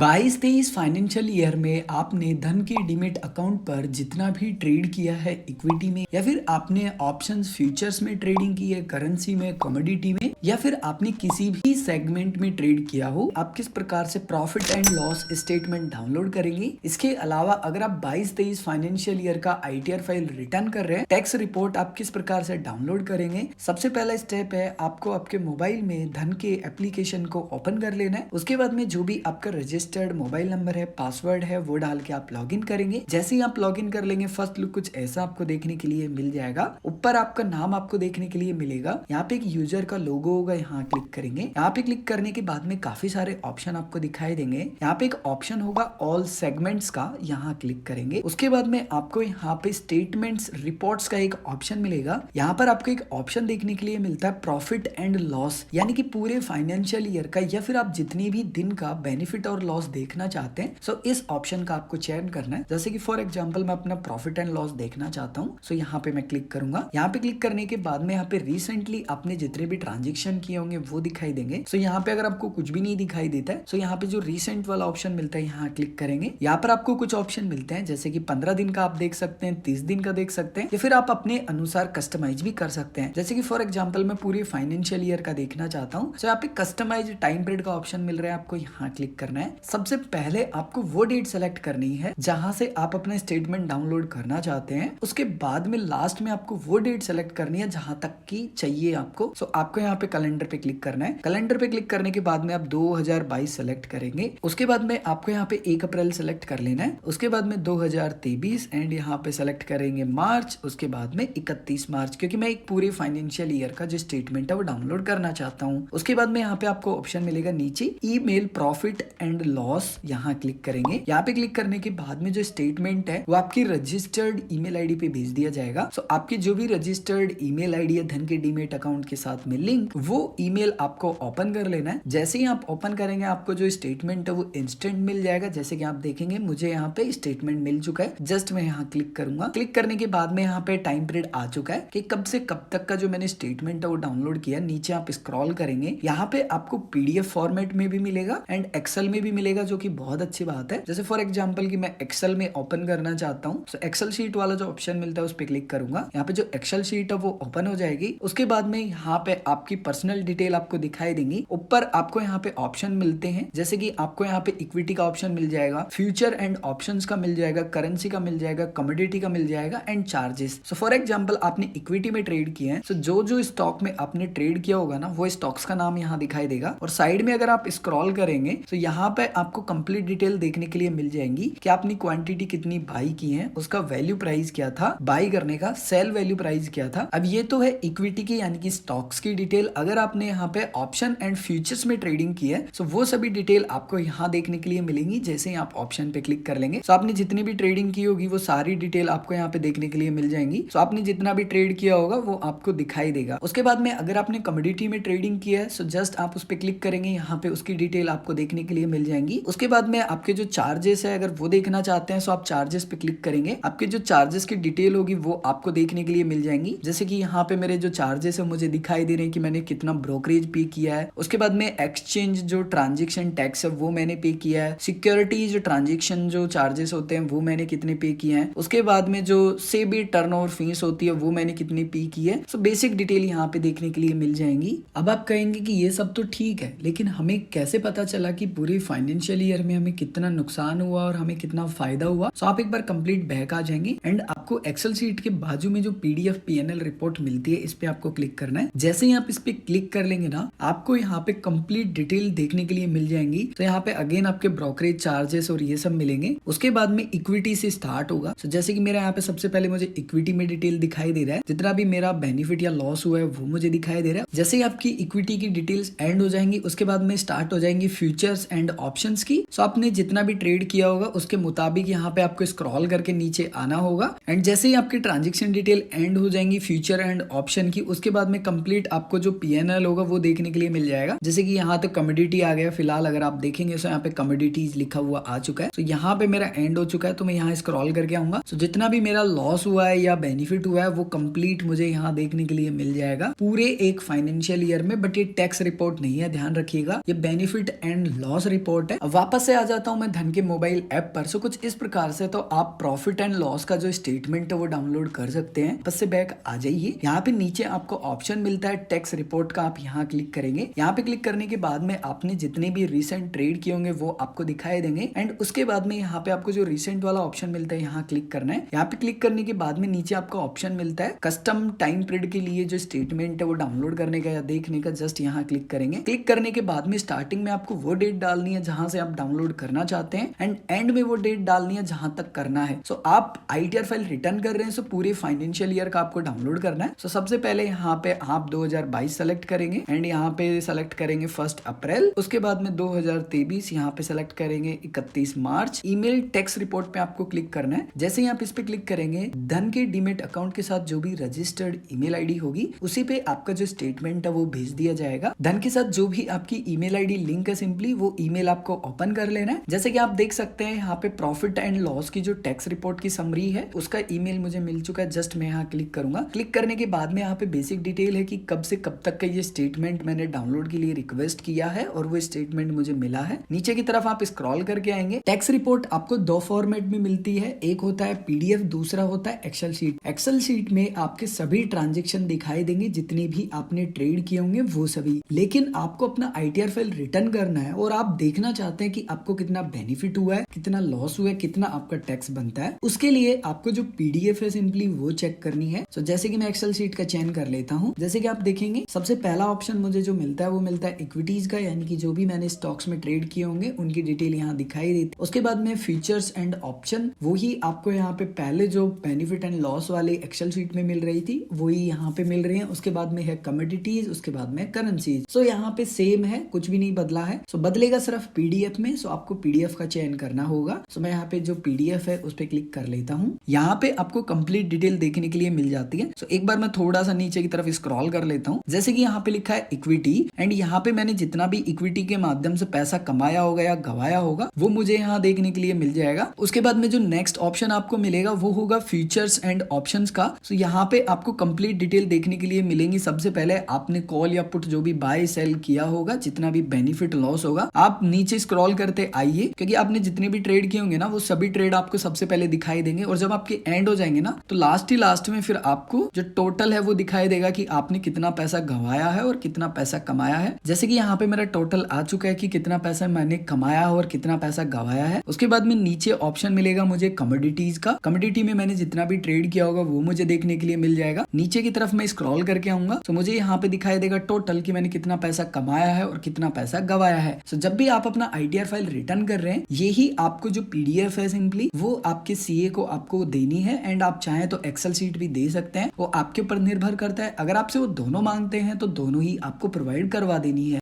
22-23 financial year में आपने धन के डीमेट अकाउंट पर जितना भी ट्रेड किया है इक्विटी में, या फिर आपने ऑप्शंस फ्यूचर्स में ट्रेडिंग की है, करेंसी में, कमोडिटी में, या फिर आपने किसी भी सेगमेंट में ट्रेड किया हो, आप किस प्रकार से profit and loss statement download करेंगे। इसके अलावा अगर आप 22-23 फाइनेंशियल ईयर का आईटीआर फाइल रिटर्न कर रहे हैं, टैक्स रिपोर्ट आप किस प्रकार से डाउनलोड करेंगे। सबसे पहला स्टेप है आपको आपके मोबाइल में धन के एप्लीकेशन को ओपन कर लेना है। उसके बाद में जो भी आपका रजिस्टर्ड मोबाइल नंबर है, पासवर्ड है, वो डाल के आप लॉगिन करेंगे। जैसे ही आप लॉगिन कर लेंगे, फर्स्ट लुक कुछ ऐसा आपको देखने के लिए मिल जाएगा। ऊपर आपका नाम आपको देखने के लिए मिलेगा। यहाँ पे एक यूजर का लोगो होगा, यहाँ क्लिक करेंगे। यहाँ पे क्लिक करने के बाद में काफी सारे ऑप्शन आपको दिखाई देंगे। यहाँ पे एक ऑप्शन होगा ऑल सेगमेंट्स का, यहाँ क्लिक करेंगे। उसके बाद में आपको यहाँ पे स्टेटमेंट्स रिपोर्ट्स का एक ऑप्शन मिलेगा। यहाँ पर आपको एक ऑप्शन देखने के लिए मिलता है प्रॉफिट एंड लॉस, यानी कि पूरे फाइनेंशियल ईयर का या फिर आप जितनी भी दिन का बेनिफिट और लॉस देखना चाहते हैं। सो इस ऑप्शन का आपको चयन करना है। जैसे कि फॉर एग्जांपल मैं अपना प्रॉफिट एंड लॉस देखना चाहता हूँ, सो यहाँ पे मैं क्लिक करूंगा। यहाँ पे क्लिक करने के बाद में यहाँ पे रिसेंटली आपने जितने भी ट्रांजेक्शन किए होंगे वो दिखाई देंगे। सो यहाँ पे अगर आपको कुछ भी नहीं दिखाई देता है, सो यहाँ पे जो रिसेंट वाला ऑप्शन मिलता है, यहाँ क्लिक करेंगे। यहाँ पर आपको कुछ ऑप्शन मिलते हैं, जैसे कि 15 दिन का आप देख सकते हैं, 30 दिन का देख सकते हैं, या फिर आप अपने अनुसार कस्टमाइज भी कर सकते हैं। जैसे कि फॉर एग्जांपल मैं पूरी फाइनेंशियल ईयर का देखना चाहता हूँ, सो यहाँ पे कस्टमाइज टाइम पीरियड का ऑप्शन मिल रहा है, आपको यहाँ क्लिक करना है। सबसे पहले आपको वो डेट सेलेक्ट करनी है जहां से आप अपना स्टेटमेंट डाउनलोड करना चाहते हैं। उसके बाद में लास्ट में आपको वो डेट सेलेक्ट करनी है जहां तक की चाहिए आपको। सो आपको यहाँ पे कैलेंडर पे क्लिक करना है। कैलेंडर पे क्लिक करने के बाद में आप 2022 सेलेक्ट करेंगे। उसके बाद में आपको यहाँ पे 1 अप्रैल सेलेक्ट कर लेना है। उसके बाद में 2023 एंड यहाँ पे सेलेक्ट करेंगे मार्च। उसके बाद में 31 मार्च, क्योंकि मैं एक पूरे फाइनेंशियल ईयर का जो स्टेटमेंट है वो डाउनलोड करना चाहता हूँ। उसके बाद में यहाँ पे आपको ऑप्शन मिलेगा नीचे ईमेल प्रॉफिट एंड लॉस, यहाँ क्लिक करेंगे। यहाँ पे क्लिक करने के बाद में जो स्टेटमेंट है वो आपकी रजिस्टर्ड ईमेल आईडी पे भेज दिया जाएगा। सो आपकी जो भी रजिस्टर्ड ईमेल आईडी है धन के डीमेट अकाउंट के साथ में लिंक, वो ईमेल आपको ओपन कर लेना है। जैसे ही आप ओपन करेंगे, आपको जो स्टेटमेंट है वो इंस्टेंट मिल जाएगा। जैसे कि आप देखेंगे मुझे यहाँ पे स्टेटमेंट मिल चुका है। जस्ट मैं यहाँ क्लिक करूंगा। क्लिक करने के बाद में यहाँ पे टाइम पीरियड आ चुका है कि कब से कब तक का जो मैंने स्टेटमेंट है वो डाउनलोड किया। नीचे आप स्क्रॉल करेंगे, यहाँ पे आपको पीडीएफ फॉर्मेट में भी मिलेगा एंड एक्सेल में भी मिलेगा, जो कि बहुत अच्छी बात है। जैसे फॉर एग्जांपल कि मैं एक्सेल में ओपन करना चाहता हूँ, सो एक्सेल शीट वाला जो ऑप्शन मिलता है उस पर क्लिक करूंगा। यहाँ पे जो एक्सेल शीट है वो ओपन हो जाएगी। उसके बाद में यहाँ पे आपकी पर्सनल डिटेल आपको दिखाई देंगी। ऊपर आपको यहाँ पे ऑप्शन मिलते हैं, जैसे कि आपको यहाँ पे इक्विटी का ऑप्शन मिल जाएगा, फ्यूचर एंड ऑप्शंस का मिल जाएगा, करेंसी का मिल जाएगा, कमोडिटी का मिल जाएगा and charges. So for example आपने इक्विटी में ट्रेड किया है, सो जो जो स्टॉक में आपने ट्रेड किया होगा ना, वो स्टॉक्स का नाम यहाँ दिखाई देगा। और साइड में अगर आप स्क्रॉल करेंगे तो यहाँ पे आपको कंप्लीट डिटेल देखने के लिए मिल जाएंगी कि आपने क्वांटिटी कितनी बाई की है, उसका वैल्यू प्राइस क्या था बाई करने का, सेल वैल्यू प्राइस क्या था। अब ये तो है इक्विटी की यानी कि स्टॉक्स की डिटेल। अगर आपने यहाँ पे ऑप्शन एंड फ्यूचर्स में ट्रेडिंग की है, सो वो सभी डिटेल आपको यहाँ देखने के लिए मिलेंगी। जैसे ही आप ऑप्शन पे क्लिक कर लेंगे, सो आपने जितनी भी ट्रेडिंग की होगी वो सारी डिटेल आपको यहाँ पे देखने के लिए मिल जाएंगी। सो आपने जितना भी ट्रेड किया होगा वो आपको दिखाई देगा। उसके बाद में अगर आपने कमोडिटी में ट्रेडिंग किया है, सो जस्ट आप उस पर क्लिक करेंगे, यहाँ पे उसकी डिटेल आपको देखने के लिए मिल जाएंगी। उसके बाद में आपके जो चार्जेस है अगर वो देखना चाहते हैं, सो आप चार्जेस पे क्लिक करेंगे। आपके जो चार्जेस की डिटेल होगी वो आपको देखने के लिए मिल जाएंगी। जैसे कि यहाँ पे मेरे जो चार्जेस है मुझे दिखाई दे रहे हैं कि मैंने कितना ब्रोकरेज पे किया है। उसके बाद में एक्सचेंज जो ट्रांजेक्शन टैक्स है वो मैंने पे किया है। सिक्योरिटीज ट्रांजेक्शन जो चार्जेस होते हैं वो मैंने कितने पे किए हैं। उसके बाद में जो सेबी टर्नओवर फीस होती है वो मैंने कितनी पे की है। सो बेसिक डिटेल यहाँ पे देखने के लिए मिल जाएंगी। अब आप कहेंगे कि ये सब तो ठीक है, लेकिन हमें कैसे पता चला कि पूरी फाइनेंशियल ईयर में हमें कितना नुकसान हुआ और हमें कितना फायदा हुआ। सो आप एक बार कंप्लीट बैक आ जाएंगे एंड आपको एक्सेल शीट के बाजू में जो पीडीएफ पीएनएल रिपोर्ट मिलती है, इस पे आपको क्लिक करना है। जैसे ही आप इस पे क्लिक कर लेंगे ना, आपको यहाँ पे कंप्लीट डिटेल देखने के लिए मिल जाएंगी। तो यहाँ पे अगेन आपके ब्रोकरेज चार्जेस और ये सब मिलेंगे। उसके बाद में इक्विटी से स्टार्ट होगा। तो जैसे कि मेरा यहाँ पे सबसे पहले मुझे इक्विटी में डिटेल दिखाई दे रहा है, जितना भी मेरा बेनिफिट या लॉस हुआ है वो मुझे दिखाई दे रहा है। जैसे ही आपकी इक्विटी की डिटेल्स एंड हो जाएंगी, उसके बाद में स्टार्ट हो जाएंगी फ्यूचर्स एंड ऑप्शंस की। सो आपने जितना भी ट्रेड किया होगा उसके मुताबिक यहाँ पे आपको स्क्रॉल करके नीचे आना होगा एंड जैसे ही आपकी ट्रांजेक्शन डिटेल एंड हो जाएंगी फ्यूचर एंड ऑप्शन की, उसके बाद में कंप्लीट आपको जो पीएनएल होगा वो देखने के लिए मिल जाएगा। जैसे कि यहाँ तक कमोडिटी आ गया फिलहाल, अगर आप देखेंगे तो यहाँ पे कमोडिटीज लिखा हुआ आ चुका है। तो यहाँ पे मेरा एंड हो चुका है, तो मैं यहाँ स्क्रॉल करके आऊंगा। तो जितना भी मेरा लॉस हुआ है या बेनिफिट हुआ है वो कंप्लीट मुझे यहाँ देखने के लिए मिल जाएगा पूरे एक फाइनेंशियल ईयर में। बट ये टैक्स रिपोर्ट नहीं है, ध्यान रखिएगा, ये benefit and loss report report है। वापस से आ जाता हूँ मैं धन के मोबाइल ऐप पर। सो कुछ इस प्रकार से तो आप प्रॉफिट एंड लॉस का जो स्टेटमेंट है वो डाउनलोड कर सकते हैं। बस से बैक आ जाइए, यहाँ पे नीचे आपको ऑप्शन मिलता है टैक्स रिपोर्ट का, आप यहाँ क्लिक करेंगे। यहाँ पे क्लिक करने के बाद में आपने जितने भी रिसेंट ट्रेड किए होंगे वो आपको दिखाई देंगे। एंड उसके बाद में यहाँ पे आपको जो रिसेंट वाला ऑप्शन मिलता है यहाँ क्लिक करना है। यहाँ पे क्लिक करने के बाद में नीचे आपको ऑप्शन मिलता है कस्टम टाइम पीरियड के लिए जो स्टेटमेंट है वो डाउनलोड करने का या देखने का। जस्ट यहाँ क्लिक करेंगे। क्लिक करने के बाद में स्टार्टिंग में आपको वो डेट डालनी है जहां से आप डाउनलोड करना चाहते हैं एंड एंड में वो डेट डालनी है जहां तक करना है। सो आप आईटीआर फाइल रिटर्न कर रहे हैं, सो पूरे फाइनेंशियल ईयर का आपको डाउनलोड करना है। सो सबसे पहले यहाँ पे आप 2022 सेलेक्ट करेंगे एंड यहाँ पे सेलेक्ट करेंगे 1 अप्रैल। उसके बाद में 2023 यहाँ पे सेलेक्ट करेंगे 31 मार्च। ईमेल टैक्स रिपोर्ट पे आपको क्लिक करना है। जैसे ही आप इस पे क्लिक करेंगे, धन के डीमेट अकाउंट के साथ जो भी रजिस्टर्ड ईमेल आईडी होगी उसी पे आपका जो स्टेटमेंट है वो भेज दिया जाएगा। धन के साथ जो भी आपकी ईमेल आईडी लिंक है, सिंपली वो ईमेल आपको ओपन कर लेना है। जैसे कि आप देख सकते हैं यहाँ पे प्रॉफिट एंड लॉस की जो टैक्स रिपोर्ट की समरी है उसका ईमेल मुझे मिल चुका है। जस्ट मैं यहाँ क्लिक करूंगा। क्लिक करने के बाद में यहाँ पे बेसिक डिटेल है कि कब से कब तक का ये स्टेटमेंट मैंने डाउनलोड के लिए रिक्वेस्ट किया है और वो स्टेटमेंट मुझे मिला है। नीचे की तरफ आप स्क्रॉल करके आएंगे। टैक्स रिपोर्ट आपको 2 फॉर्मेट में मिलती है, एक होता है पीडीएफ, दूसरा होता है एक्सेल शीट। एक्सेल शीट में आपके सभी ट्रांजेक्शन दिखाई देंगे, जितने भी आपने ट्रेड किए होंगे वो सभी। लेकिन आपको अपना आईटीआर फाइल रिटर्न करना है और आप देखना चाहते हैं कि आपको कितना बेनिफिट हुआ है, कितना लॉस हुआ है, कितना आपका टैक्स बनता है। उसके लिए आपको जो पीडीएफ है सिंपली वो चेक करनी है। सो जैसे कि मैं एक्सेल शीट का चयन कर लेता हूँ। जैसे कि आप देखेंगे सबसे पहला ऑप्शन मुझे जो मिलता है वो मिलता है इक्विटीज का, यानी कि जो भी मैंने स्टॉक्स में ट्रेड किए होंगे उनकी डिटेल यहाँ दिखाई देती है। उसके बाद में फीचर्स एंड ऑप्शन, वही आपको यहाँ पे पहले जो बेनिफिट एंड लॉस वाले एक्सेल शीट में मिल रही थी वही यहाँ पे मिल रही है। उसके बाद में है कमोडिटीज, उसके बाद में करेंसीज। सो यहाँ पे सेम है, कुछ भी नहीं बदला है। सो बदलेगा सिर्फ पीडीएफ में। सो आपको पीडीएफ का चयन करना होगा। सो मैं यहाँ पे जो पीडीएफ है उस पे क्लिक कर लेता हूँ। यहाँ पे आपको कंप्लीट डिटेल देखने के लिए मिल जाती है। सो एक बार मैं थोड़ा सा नीचे की तरफ स्क्रॉल कर लेता हूँ। जैसे कि यहाँ पे लिखा है इक्विटी एंड यहाँ पे मैंने जितना भी इक्विटी के माध्यम से पैसा कमाया होगा या गवाया होगा वो मुझे यहाँ देखने के लिए मिल जाएगा। उसके बाद में जो नेक्स्ट ऑप्शन आपको मिलेगा वो होगा फीचर्स एंड ऑप्शंस का। सो यहाँ पे आपको कंप्लीट डिटेल देखने के लिए मिलेंगी। सबसे पहले आपने कॉल या पुट जो भी बाय सेल किया होगा, जितना भी बेनिफिट लॉस होगा, आप नीचे स्क्रॉल करते आइए, क्योंकि आपने जितने भी ट्रेड किए होंगे ना वो सभी ट्रेड आपको सबसे पहले दिखाई देंगे। और जब आपके एंड हो जाएंगे ना तो लास्ट में फिर आपको जो टोटल है वो दिखाई देगा कि आपने कितना पैसा गंवाया है और कितना पैसा कमाया है। जैसे कि यहाँ पे मेरा टोटल आ चुका है कि कितना पैसा मैंने कमाया और कितना पैसा गंवाया है। उसके बाद में नीचे ऑप्शन मिलेगा मुझे कमोडिटीज का। कमोडिटी में मैंने जितना भी ट्रेड किया होगा वो मुझे देखने के लिए मिल जाएगा। नीचे की तरफ मैं स्क्रॉल करके आऊंगा तो मुझे यहाँ पे दिखाई देगा टोटल कि मैंने कितना पैसा कमाया है और कितना पैसा गंवाया है। सो जब भी आप अपना आईटीआर फाइल रिटर्न कर रहे हैं, यही आपको जो पीडीएफ है सिंपली वो आपके सीए को आपको देनी है। एंड आप चाहें तो एक्सेल शीट भी दे सकते हैं, वो आपके ऊपर निर्भर करता है। अगर आपसे वो दोनों मांगते हैं तो दोनों ही आपको प्रोवाइड करवा देनी है।